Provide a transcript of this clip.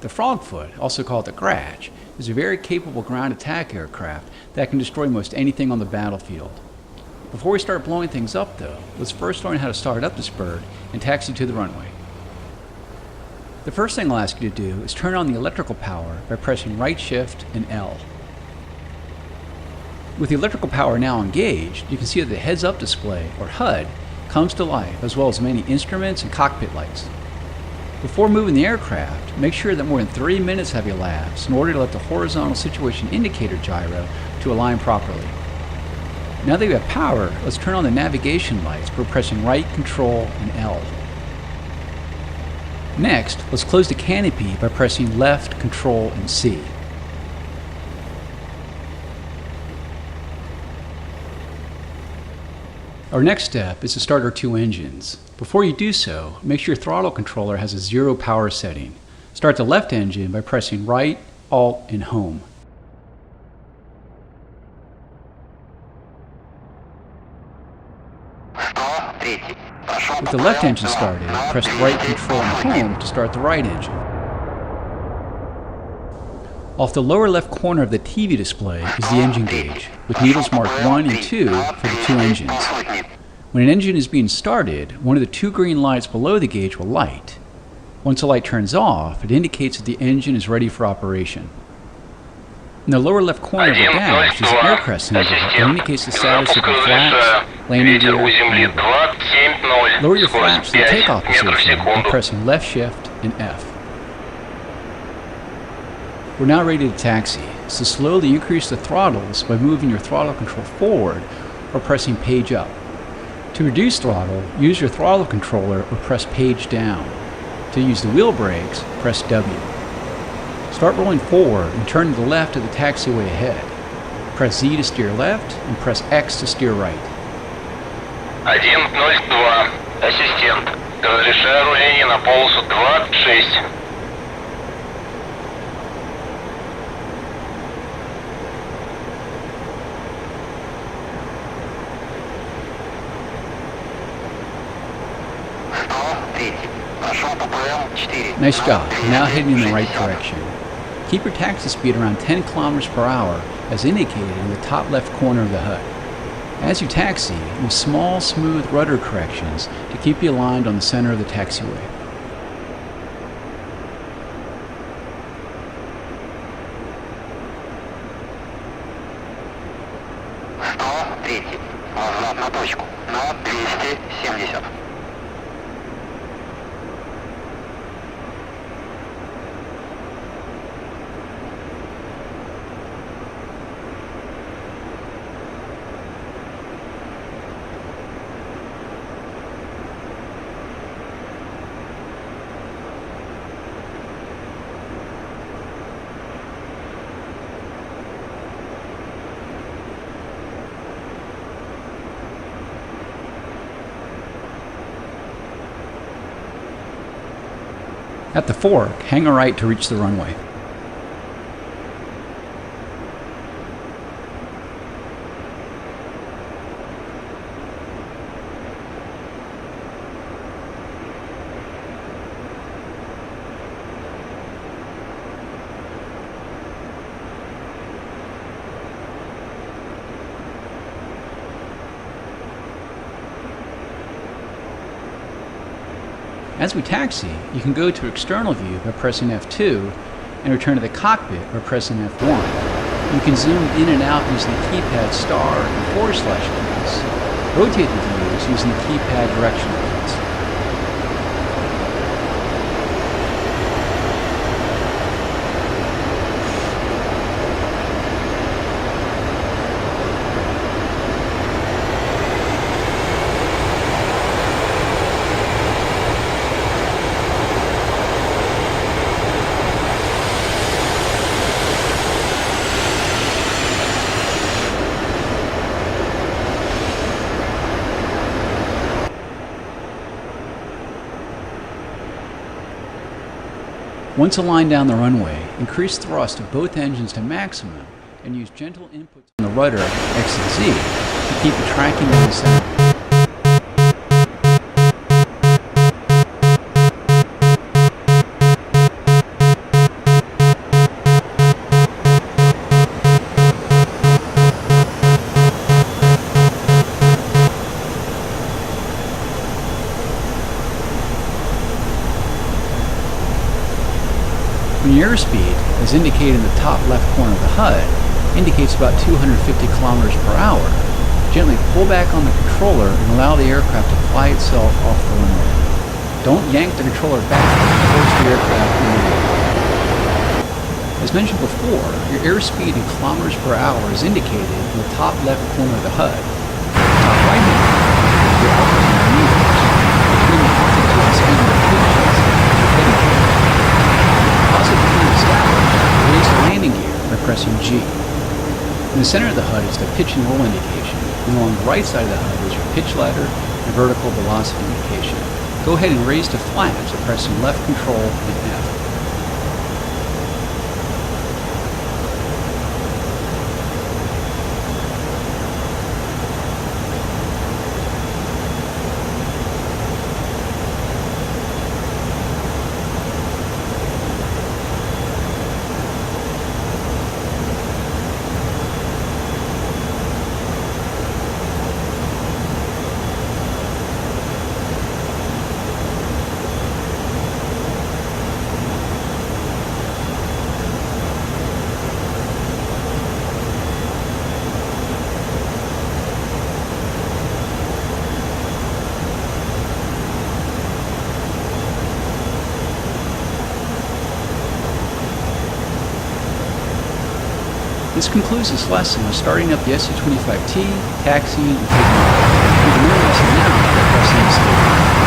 The Frogfoot, also called the Grach, is a very capable ground attack aircraft that can destroy most anything on the battlefield. Before we start blowing things up though, let's first learn how to start up this bird and taxi to the runway. The first thing I'll ask you to do is turn on the electrical power by pressing right shift and L. With the electrical power now engaged, you can see that the heads-up display, or HUD, comes to life, as well as many instruments and cockpit lights. Before moving the aircraft, make sure that more than 3 minutes have elapsed in order to let the horizontal situation indicator gyro to align properly. Now that you have power, let's turn on the navigation lights by pressing right, Control, and L. Next, let's close the canopy by pressing left, Control, and C. Our next step is to start our two engines. Before you do so, make sure your throttle controller has a 0 power setting. Start the left engine by pressing right, Alt, and Home. With the left engine started, press right, Control, and Home to start the right engine. Off the lower left corner of the TV display is the engine gauge, with needles marked 1 and 2 for the two engines. When an engine is being started, one of the two green lights below the gauge will light. Once the light turns off, it indicates that the engine is ready for operation. In the lower left corner of the dash is an aircraft symbol that indicates the status of your flaps, landing gear, and level. Lower your flaps to the takeoff position by pressing left shift and F. We're now ready to taxi, so slowly increase the throttles by moving your throttle control forward or pressing page up. To reduce throttle, use your throttle controller or press page down. To use the wheel brakes, press W. Start rolling forward and turn to the left of the taxiway ahead. Press Z to steer left and press X to steer right. 102. Ассистент. Разрешаю руление на полосу 26. Nice job, you're now heading in the right direction. Keep your taxi speed around 10 kilometers per hour as indicated in the top left corner of the HUD. As you taxi, use small, smooth rudder corrections to keep you aligned on the center of the taxiway. At the fork, hang a right to reach the runway. As we taxi, you can go to external view by pressing F2 and return to the cockpit by pressing F1. You can zoom in and out using the keypad star and / keys. Rotate the views using the keypad directional keys. Once aligned down the runway, increase thrust of both engines to maximum and use gentle inputs on the rudder X and Z to keep the tracking in the center. airspeed, as indicated in the top left corner of the HUD, indicates about 250 kilometers per hour, gently pull back on the controller and allow the aircraft to fly itself off the runway. Don't yank the controller back and force the aircraft into the air. As mentioned before, your airspeed in kilometers per hour is indicated in the top left corner of the HUD. Top right hand corner is your altitude in meters. Between the altitude and speed indications is your heading gear. Also between the establish, raise the landing gear by pressing G. In the center of the HUD is the pitch and roll indication, and along the right side of the HUD is your pitch ladder and vertical velocity indication. Go ahead and raise to flaps by pressing left control and F. This concludes this lesson on starting up the SC-25T, taxiing, and taking off. You can learn the lesson now by pressing escape.